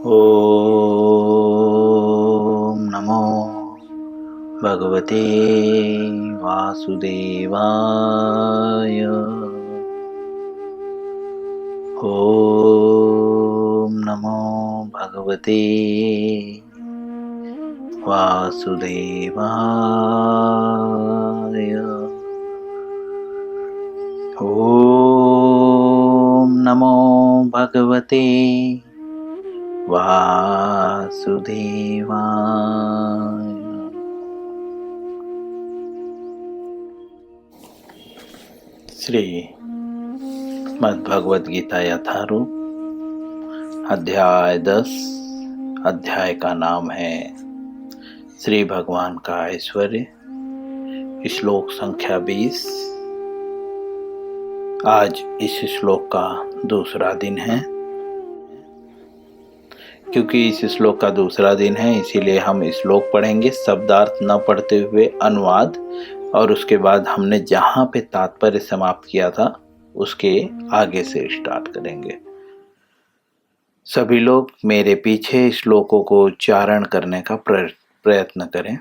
ॐ नमो भगवते वासुदेवाय। ॐ नमो भगवते वासुदेवाय। ॐ नमो भगवते वासुदेवाय। श्री श्रीमद्भगवद गीता यथारूप अध्याय 10। अध्याय का नाम है श्री भगवान का ऐश्वर्य। श्लोक संख्या 20। आज इस श्लोक का दूसरा दिन है। क्योंकि इस श्लोक का दूसरा दिन है, इसीलिए हम श्लोक पढ़ेंगे, शब्दार्थ न पढ़ते हुए अनुवाद, और उसके बाद हमने जहाँ पे तात्पर्य समाप्त किया था उसके आगे से स्टार्ट करेंगे। सभी लोग मेरे पीछे श्लोकों को उच्चारण करने का प्रयत्न करें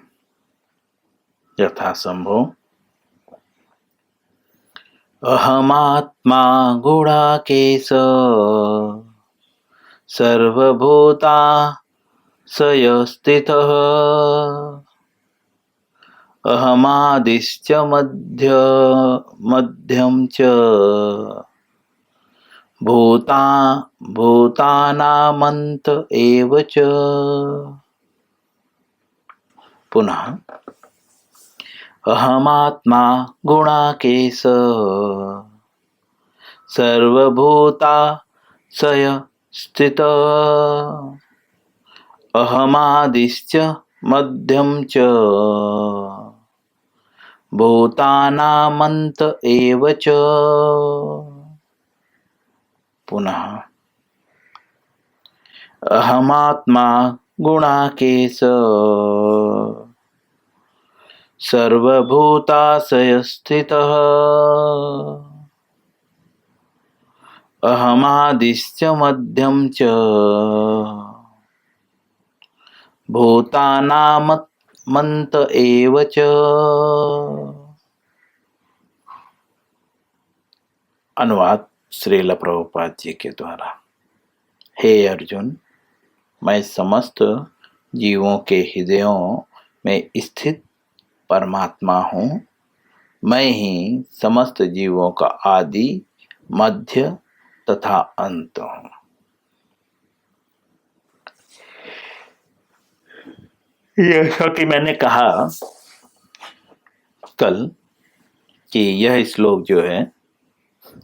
यथासंभव। अहमात्मा गुणाकेश सर्वभूता सयस्थितः अहमादिश्च मध्यम च भूतानामन्त एव च। पुनः अहमात्मा गुणाकेश सर्वभूता सयस्थितः अहमादिश्च मध्यम च भूतानामन्त एव च। पुनः अहमात्मा गुणाकेश सर्वभूताशयस्थितः अहमादिश्च मध्यम च भूतानामन्त एव च। अनुवाद श्रील प्रभुपाद जी के द्वारा। हे अर्जुन, मैं समस्त जीवों के हृदयों में स्थित परमात्मा हूँ। मैं ही समस्त जीवों का आदि, मध्य तथा अंत हूँ। जैसा कि मैंने कहा कल कि यह श्लोक जो है,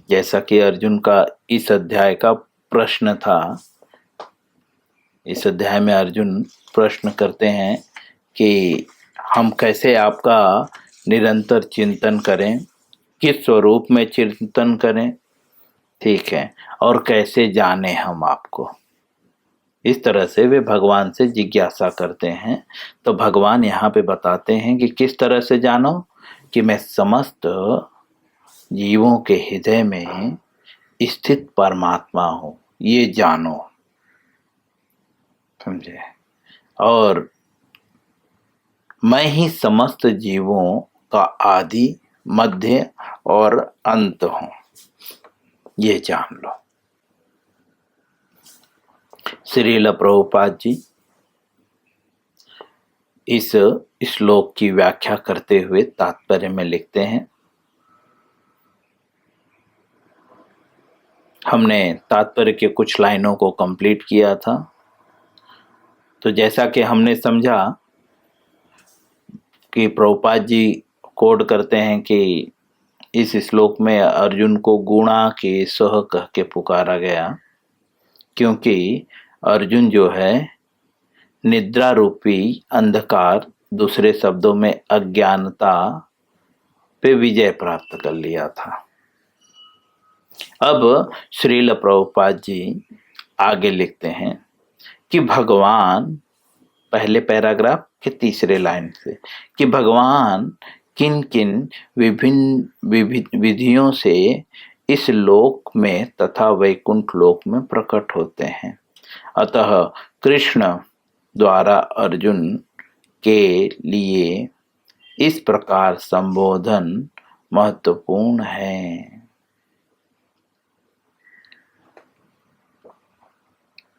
जैसा कि अर्जुन का इस अध्याय का प्रश्न था, इस अध्याय में अर्जुन प्रश्न करते हैं कि हम कैसे आपका निरंतर चिंतन करें, किस स्वरूप में चिंतन करें, ठीक है, और कैसे जाने हम आपको। इस तरह से वे भगवान से जिज्ञासा करते हैं। तो भगवान यहाँ पे बताते हैं कि किस तरह से जानो, कि मैं समस्त जीवों के हृदय में स्थित परमात्मा हूँ, ये जानो, समझे। और मैं ही समस्त जीवों का आदि, मध्य और अंत हूँ, ये जान लो। श्रील प्रभुपाद जी इस श्लोक की व्याख्या करते हुए तात्पर्य में लिखते हैं। हमने तात्पर्य के कुछ लाइनों को कंप्लीट किया था। तो जैसा कि हमने समझा कि प्रभुपाद जी कोड करते हैं कि इस श्लोक में अर्जुन को गुणा के सह कह के पुकारा गया, क्योंकि अर्जुन जो है निद्रा रूपी अंधकार, दूसरे शब्दों में अज्ञानता पे विजय प्राप्त कर लिया था। अब श्रील प्रभुपाद जी आगे लिखते हैं कि भगवान, पहले पैराग्राफ के तीसरे लाइन से, कि भगवान किन किन विभिन्न विधियों से इस लोक में तथा वैकुंठ लोक में प्रकट होते हैं। अतः कृष्ण द्वारा अर्जुन के लिए इस प्रकार संबोधन महत्वपूर्ण है।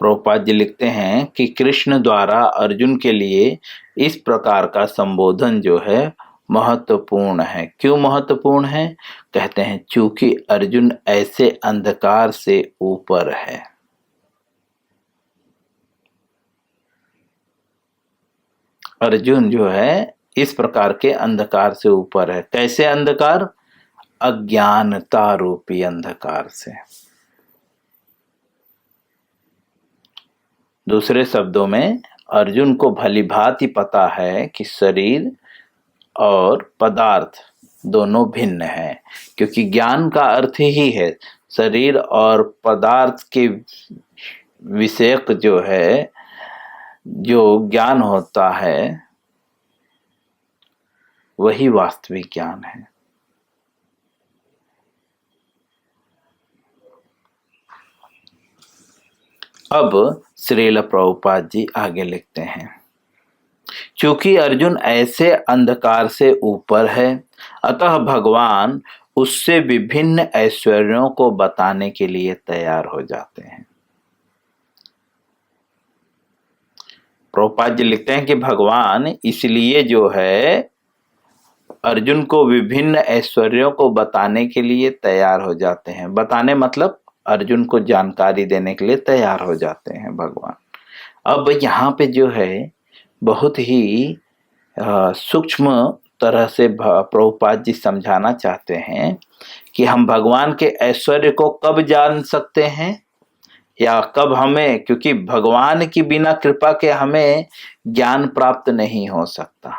प्रभुपाद जी लिखते हैं कि कृष्ण द्वारा अर्जुन के लिए इस प्रकार का संबोधन जो है महत्वपूर्ण है। क्यों महत्वपूर्ण है? कहते हैं चूंकि अर्जुन ऐसे अंधकार से ऊपर है। अर्जुन जो है इस प्रकार के अंधकार से ऊपर है। कैसे अंधकार? अज्ञानता रूपी अंधकार से। दूसरे शब्दों में अर्जुन को भली भांति पता है कि शरीर और पदार्थ दोनों भिन्न हैं, क्योंकि ज्ञान का अर्थ ही है शरीर और पदार्थ के विषयक जो है, जो ज्ञान होता है वही वास्तविक ज्ञान है। अब श्रील प्रभुपाद जी आगे लिखते हैं, चूंकि अर्जुन ऐसे अंधकार से ऊपर है, अतः भगवान उससे विभिन्न ऐश्वर्यों को बताने के लिए तैयार हो जाते हैं। प्रभुपाद जी लिखते हैं कि भगवान इसलिए जो है अर्जुन को विभिन्न ऐश्वर्यों को बताने के लिए तैयार हो जाते हैं। बताने मतलब अर्जुन को जानकारी देने के लिए तैयार हो जाते हैं भगवान। अब यहाँ पे जो है बहुत ही सूक्ष्म तरह से प्रभुपाद जी समझाना चाहते हैं कि हम भगवान के ऐश्वर्य को कब जान सकते हैं या कब हमें, क्योंकि भगवान की बिना कृपा के हमें ज्ञान प्राप्त नहीं हो सकता।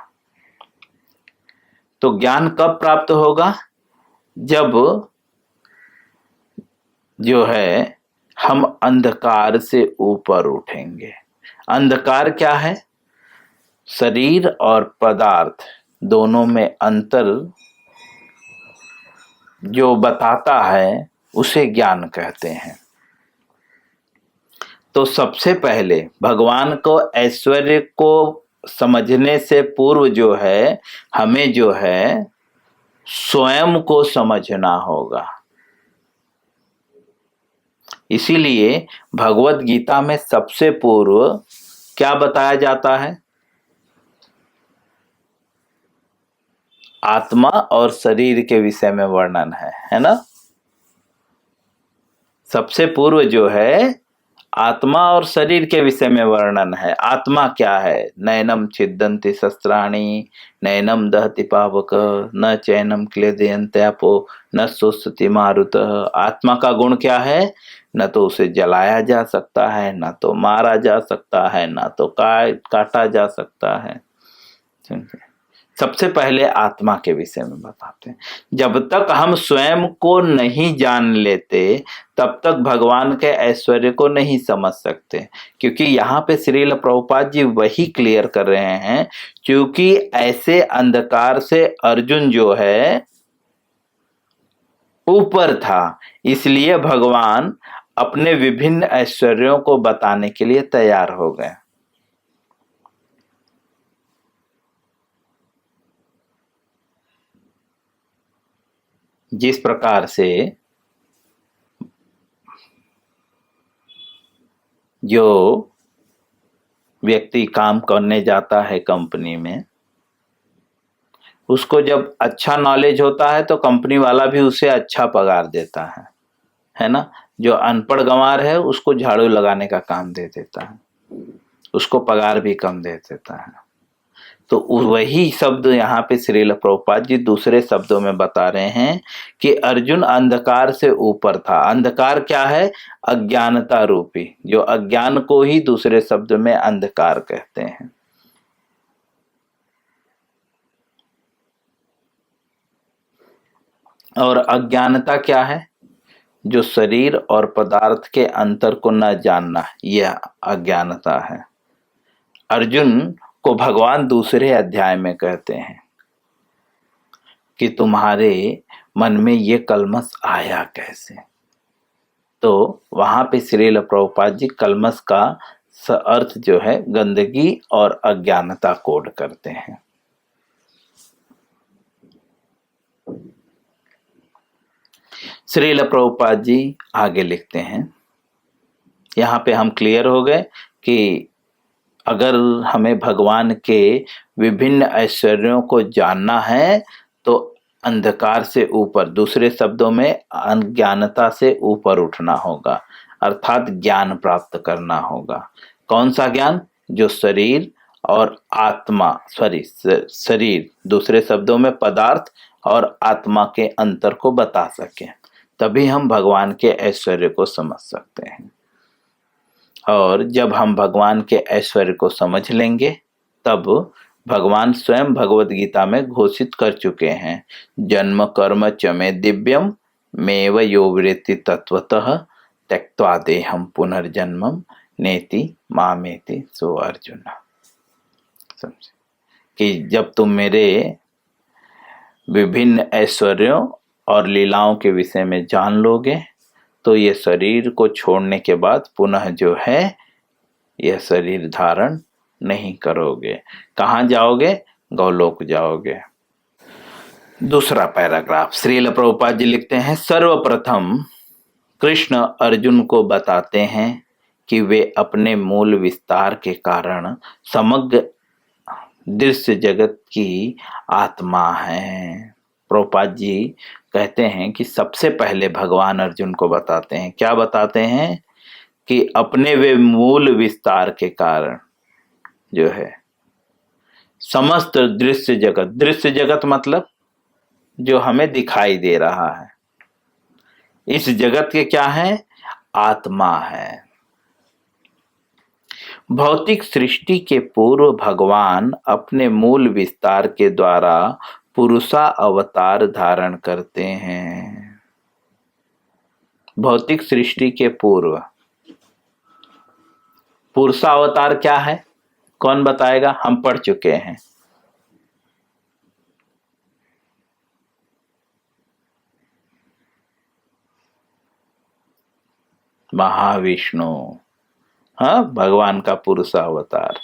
तो ज्ञान कब प्राप्त होगा? जब जो है हम अंधकार से ऊपर उठेंगे। अंधकार क्या है? शरीर और पदार्थ दोनों में अंतर जो बताता है उसे ज्ञान कहते हैं। तो सबसे पहले भगवान को ऐश्वर्य को समझने से पूर्व जो है हमें जो है स्वयं को समझना होगा। इसीलिए भगवत गीता में सबसे पूर्व क्या बताया जाता है? आत्मा और शरीर के विषय में वर्णन है ना। सबसे पूर्व जो है आत्मा और शरीर के विषय में वर्णन है। आत्मा क्या है? नैनम छिद्दन्ति शस्त्राणि, नैनम दहति पावक, न चैनम क्लेदयन्त्यापो, न सुसति मारुत। आत्मा का गुण क्या है? न तो उसे जलाया जा सकता है, न तो मारा जा सकता है, न तो काटा जा सकता है। सबसे पहले आत्मा के विषय में बताते हैं। जब तक हम स्वयं को नहीं जान लेते तब तक भगवान के ऐश्वर्य को नहीं समझ सकते, क्योंकि यहाँ पे श्रील प्रभुपाद जी वही क्लियर कर रहे हैं। क्योंकि ऐसे अंधकार से अर्जुन जो है ऊपर था, इसलिए भगवान अपने विभिन्न ऐश्वर्यों को बताने के लिए तैयार हो गए। जिस प्रकार से जो व्यक्ति काम करने जाता है कंपनी में, उसको जब अच्छा नॉलेज होता है तो कंपनी वाला भी उसे अच्छा पगार देता है ना। जो अनपढ़ गंवार है उसको झाड़ू लगाने का काम दे देता है, उसको पगार भी कम दे देता है। तो वही शब्द यहाँ पे श्रील प्रभुपाद जी दूसरे शब्दों में बता रहे हैं कि अर्जुन अंधकार से ऊपर था। अंधकार क्या है? अज्ञानता रूपी, जो अज्ञान को ही दूसरे शब्द में अंधकार कहते हैं। और अज्ञानता क्या है? जो शरीर और पदार्थ के अंतर को न जानना, यह अज्ञानता है। अर्जुन को भगवान दूसरे अध्याय में कहते हैं कि तुम्हारे मन में ये कलमश आया कैसे। तो वहां पे श्रील प्रभुपाद जी कलमश का अर्थ जो है गंदगी और अज्ञानता कोड करते हैं। श्रील प्रभुपाद जी आगे लिखते हैं, यहाँ पे हम क्लियर हो गए कि अगर हमें भगवान के विभिन्न ऐश्वर्यों को जानना है तो अंधकार से ऊपर, दूसरे शब्दों में अज्ञानता से ऊपर उठना होगा, अर्थात ज्ञान प्राप्त करना होगा। कौन सा ज्ञान? जो शरीर और आत्मा, शरीर दूसरे शब्दों में पदार्थ और आत्मा के अंतर को बता सके, तभी हम भगवान के ऐश्वर्य को समझ सकते हैं। और जब हम भगवान के ऐश्वर्य को समझ लेंगे तब भगवान स्वयं भगवत गीता में घोषित कर चुके हैं, जन्म कर्म च मे दिव्यम मेव यो वृत्ति तत्वतः त्यक्त्वा देहम पुनर्जन्मम नेति मामेति सो अर्जुन। समझे कि जब तुम मेरे विभिन्न ऐश्वर्यों और लीलाओं के विषय में जान लोगे तो ये शरीर को छोड़ने के बाद पुनः जो है यह शरीर धारण नहीं करोगे। कहाँ जाओगे? गौलोक जाओगे। दूसरा पैराग्राफ श्रील प्रभुपाद जी लिखते हैं, सर्वप्रथम कृष्ण अर्जुन को बताते हैं कि वे अपने मूल विस्तार के कारण समग्र दृश्य जगत की आत्मा हैं। प्रभुपाद जी कहते हैं कि सबसे पहले भगवान अर्जुन को बताते हैं, क्या बताते हैं? कि अपने वे मूल विस्तार के कारण जो है समस्त दृश्य जगत, दृश्य जगत मतलब जो हमें दिखाई दे रहा है, इस जगत के क्या है? आत्मा है। भौतिक सृष्टि के पूर्व भगवान अपने मूल विस्तार के द्वारा पुरुषा अवतार धारण करते हैं। भौतिक सृष्टि के पूर्व पुरुषा अवतार क्या है? कौन बताएगा? हम पढ़ चुके हैं। महाविष्णु, हाँ, भगवान का पुरुषा अवतार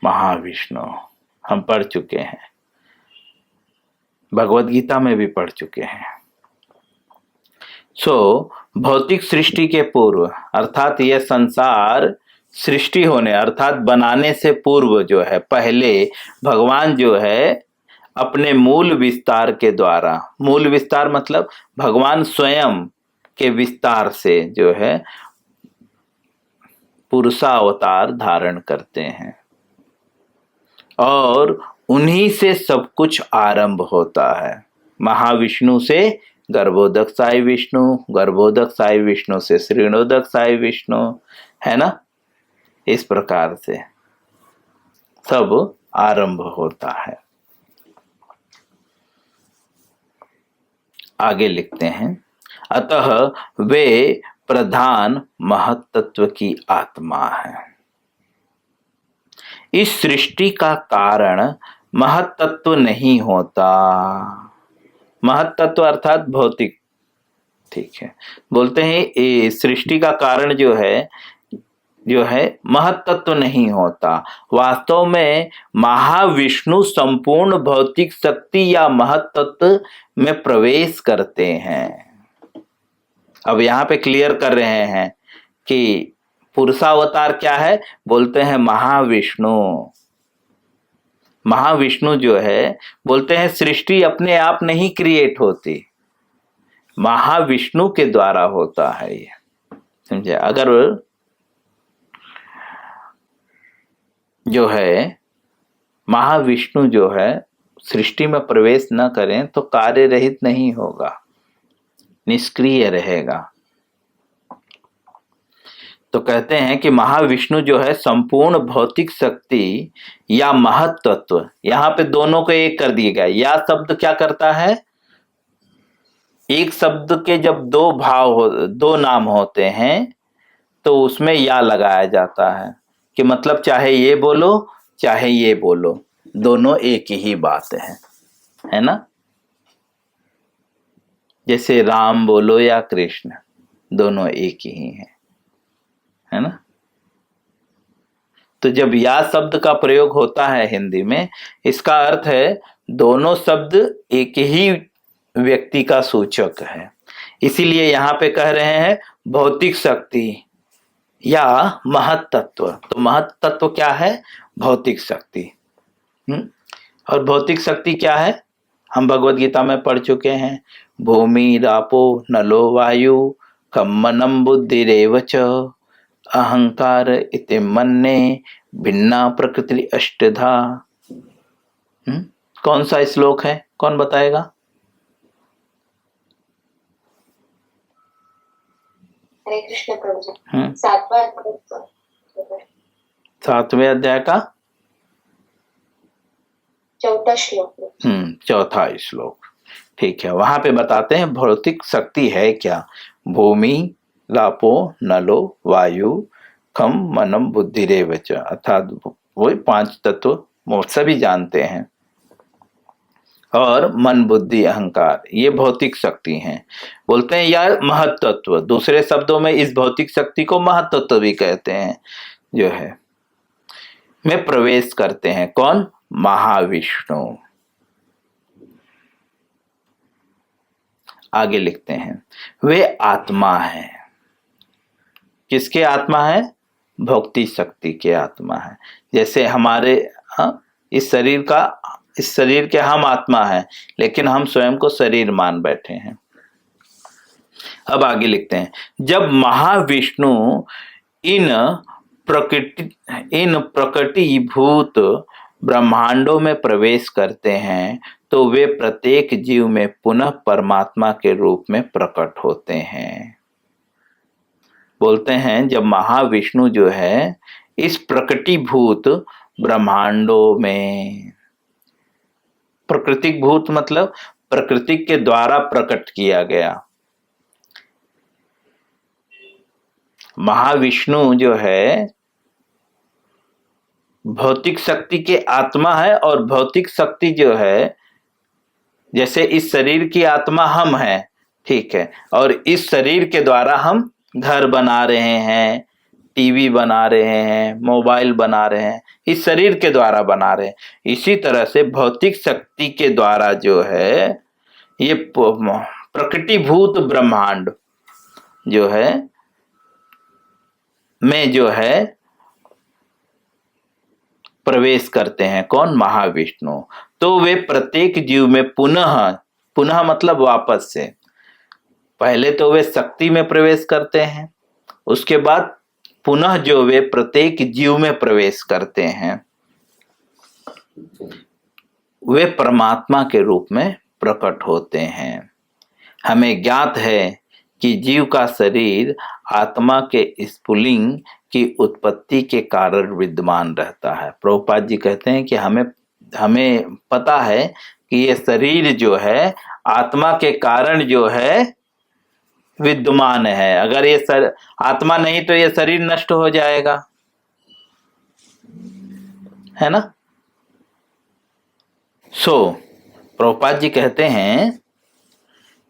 महाविष्णु हम पढ़ चुके हैं, भगवत गीता में भी पढ़ चुके हैं। भौतिक सृष्टि के पूर्व अर्थात यह संसार सृष्टि होने अर्थात बनाने से पूर्व जो है, पहले भगवान जो है अपने मूल विस्तार के द्वारा, मूल विस्तार मतलब भगवान स्वयं के विस्तार से जो है पुरुषा अवतार धारण करते हैं और उन्हीं से सब कुछ आरंभ होता है। महाविष्णु से गर्भोदक साई विष्णु, गर्भोदक साई विष्णु से श्रीणोदक साई विष्णु, है ना? इस प्रकार से सब आरंभ होता है। आगे लिखते हैं, अतः वे प्रधान महत्त्व की आत्मा है। इस सृष्टि का कारण महत्त्व नहीं होता। महत्त्व अर्थात भौतिक, ठीक है, बोलते हैं ये सृष्टि का कारण जो है महत्त्व नहीं होता। वास्तव में महाविष्णु संपूर्ण भौतिक शक्ति या महत्त्व में प्रवेश करते हैं। अब यहाँ पे क्लियर कर रहे हैं कि पुरुषावतार क्या है? बोलते हैं महाविष्णु। महाविष्णु जो है बोलते हैं सृष्टि अपने आप नहीं क्रिएट होती, महाविष्णु के द्वारा होता है ये, समझे? अगर जो है महाविष्णु जो है सृष्टि में प्रवेश न करें तो कार्य रहित नहीं होगा, निष्क्रिय रहेगा। तो कहते हैं कि महाविष्णु जो है संपूर्ण भौतिक शक्ति या महत्त्व, यहाँ पे दोनों को एक कर दिया गया। या शब्द क्या करता है? एक शब्द के जब दो नाम होते हैं तो उसमें या लगाया जाता है कि मतलब चाहे ये बोलो चाहे ये बोलो, दोनों एक ही बात है ना? जैसे राम बोलो या कृष्ण, दोनों एक ही है ना। तो जब या शब्द का प्रयोग होता है हिंदी में, इसका अर्थ है दोनों शब्द एक ही व्यक्ति का सूचक है। इसीलिए यहाँ पे कह रहे हैं भौतिक शक्ति या महत तत्व। तो महत तत्व क्या है? भौतिक शक्ति। और भौतिक शक्ति क्या है? हम भगवत गीता में पढ़ चुके हैं, भूमि रापो नलो वायु खम मनम बुद्धिरेव च अहंकार इति मन्ये भिन्ना प्रकृति अष्टधा। कौन सा श्लोक है? कौन बताएगा? हरे कृष्ण प्रभु जी। 7वें अध्याय का चौथा श्लोक। चौथा श्लोक, ठीक है। वहां पे बताते हैं भौतिक शक्ति है क्या? भूमि लापो नलो वायु खम मनम बुद्धिरेव च, अर्थात वही 5 तत्व सभी जानते हैं। और मन बुद्धि अहंकार, ये भौतिक शक्ति हैं। बोलते हैं यार महत्त्व, दूसरे शब्दों में इस भौतिक शक्ति को महत्त्व भी कहते हैं, जो है में प्रवेश करते हैं। कौन? महाविष्णु। आगे लिखते हैं वे आत्मा है। किसके आत्मा है? भौतिक शक्ति के आत्मा है। जैसे हमारे इस शरीर के हम आत्मा है, लेकिन हम स्वयं को शरीर मान बैठे हैं। अब आगे लिखते हैं जब महाविष्णु इन प्रकृतिभूत ब्रह्मांडों में प्रवेश करते हैं तो वे प्रत्येक जीव में पुनः परमात्मा के रूप में प्रकट होते हैं। बोलते हैं जब महाविष्णु जो है इस प्रकृतिभूत ब्रह्मांडों में, प्रकृतिक भूत मतलब प्रकृति के द्वारा प्रकट किया गया, महाविष्णु जो है भौतिक शक्ति के आत्मा है। और भौतिक शक्ति जो है, जैसे इस शरीर की आत्मा हम हैं, ठीक है, और इस शरीर के द्वारा हम घर बना रहे हैं, टीवी बना रहे हैं, मोबाइल बना रहे हैं, इस शरीर के द्वारा बना रहे हैं। इसी तरह से भौतिक शक्ति के द्वारा जो है ये प्रकृतिभूत ब्रह्मांड जो है में जो है प्रवेश करते हैं। कौन? महाविष्णु। तो वे प्रत्येक जीव में पुनः मतलब वापस से, पहले तो वे शक्ति में प्रवेश करते हैं, उसके बाद पुनः जो वे प्रत्येक जीव में प्रवेश करते हैं, वे परमात्मा के रूप में प्रकट होते हैं। हमें ज्ञात है कि जीव का शरीर आत्मा के स्फुलिंग की उत्पत्ति के कारण विद्यमान रहता है। प्रभुपाद जी कहते हैं कि हमें पता है कि ये शरीर जो है आत्मा के कारण जो है विद्यमान है। अगर ये आत्मा नहीं तो ये शरीर नष्ट हो जाएगा, है ना। प्रभुपाद जी कहते हैं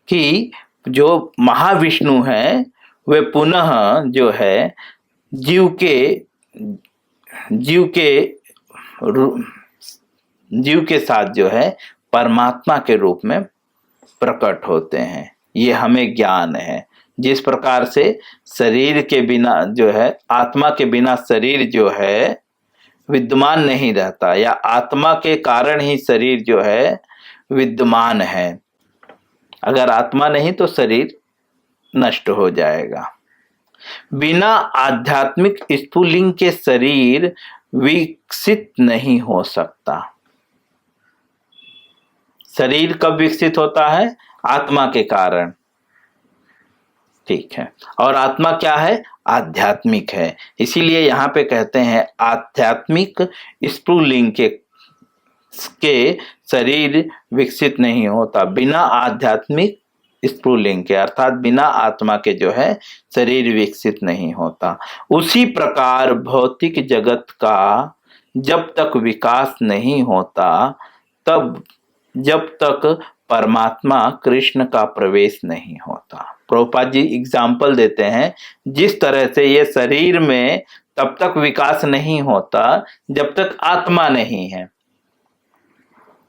कि जो महाविष्णु है वे पुनः जो है जीव के साथ जो है परमात्मा के रूप में प्रकट होते हैं। ये हमें ज्ञान है। जिस प्रकार से शरीर के बिना जो है, आत्मा के बिना शरीर जो है विद्यमान नहीं रहता, या आत्मा के कारण ही शरीर जो है विद्यमान है। अगर आत्मा नहीं तो शरीर नष्ट हो जाएगा। बिना आध्यात्मिक स्फुलिंग के शरीर विकसित नहीं हो सकता। शरीर कब विकसित होता है? आत्मा के कारण, ठीक है। और आत्मा क्या है? आध्यात्मिक है। इसीलिए यहाँ पे कहते हैं आध्यात्मिक स्फुलिंग के शरीर विकसित नहीं होता। बिना आध्यात्मिक स्फुलिंग के अर्थात बिना आत्मा के जो है शरीर विकसित नहीं होता। उसी प्रकार भौतिक जगत का जब तक विकास नहीं होता जब तक परमात्मा कृष्ण का प्रवेश नहीं होता। प्रभुपाद जी एग्जाम्पल देते हैं, जिस तरह से ये शरीर में तब तक विकास नहीं होता जब तक आत्मा नहीं है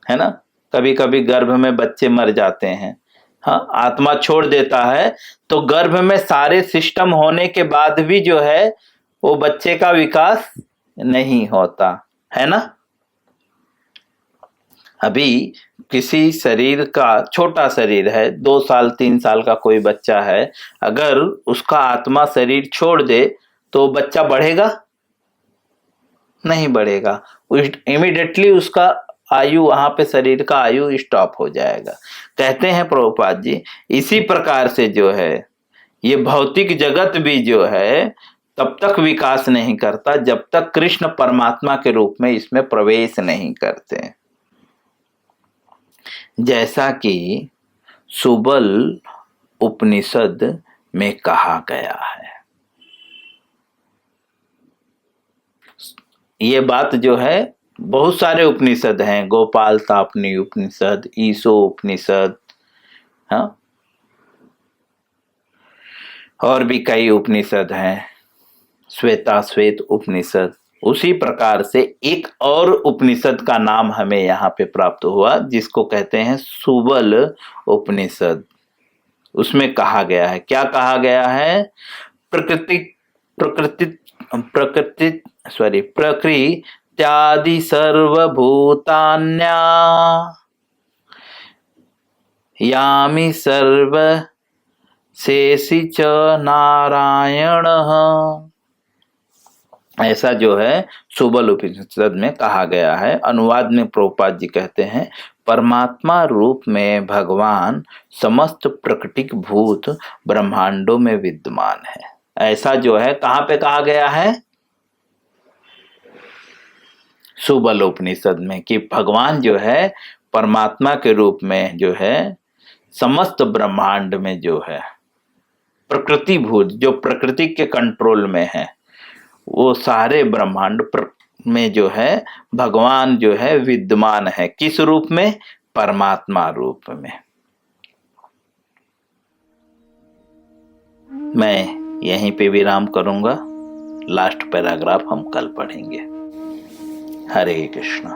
ना। कभी कभी गर्भ में बच्चे मर जाते हैं, हाँ, आत्मा छोड़ देता है तो गर्भ में सारे सिस्टम होने के बाद भी जो है वो बच्चे का विकास नहीं होता है ना। अभी किसी शरीर का, छोटा शरीर है, 2 साल 3 साल का कोई बच्चा है, अगर उसका आत्मा शरीर छोड़ दे तो बच्चा बढ़ेगा? नहीं बढ़ेगा, इमीडिएटली उसका आयु, वहां पे शरीर का आयु स्टॉप हो जाएगा। कहते हैं प्रभुपाद जी, इसी प्रकार से जो है ये भौतिक जगत भी जो है तब तक विकास नहीं करता जब तक कृष्ण परमात्मा के रूप में इसमें प्रवेश नहीं करते। जैसा कि सुबल उपनिषद में कहा गया है, ये बात जो है बहुत सारे उपनिषद हैं, गोपाल तापनी उपनिषद, ईशो उपनिषद, हाँ, और भी कई उपनिषद हैं, श्वेता श्वेत उपनिषद। उसी प्रकार से एक और उपनिषद का नाम हमें यहाँ पे प्राप्त हुआ जिसको कहते हैं सुबल उपनिषद। उसमें कहा गया है, क्या कहा गया है? प्रकृत्यादि सर्वभूतान्या यामि सर्व शेषि च नारायण। ऐसा जो है सुबल उपनिषद में कहा गया है। अनुवाद में प्रभुपाद जी कहते हैं, परमात्मा रूप में भगवान समस्त प्रकृतिक भूत ब्रह्मांडों में विद्यमान है। ऐसा जो है कहाँ पे कहा गया है? सुबल उपनिषद में, कि भगवान जो है परमात्मा के रूप में जो है समस्त ब्रह्मांड में जो है प्रकृति भूत, जो प्रकृति के कंट्रोल में है, वो सारे ब्रह्मांड में जो है भगवान जो है विद्यमान है। किस रूप में? परमात्मा रूप में। मैं यहीं पे विराम करूंगा, लास्ट पैराग्राफ हम कल पढ़ेंगे। हरे कृष्णा।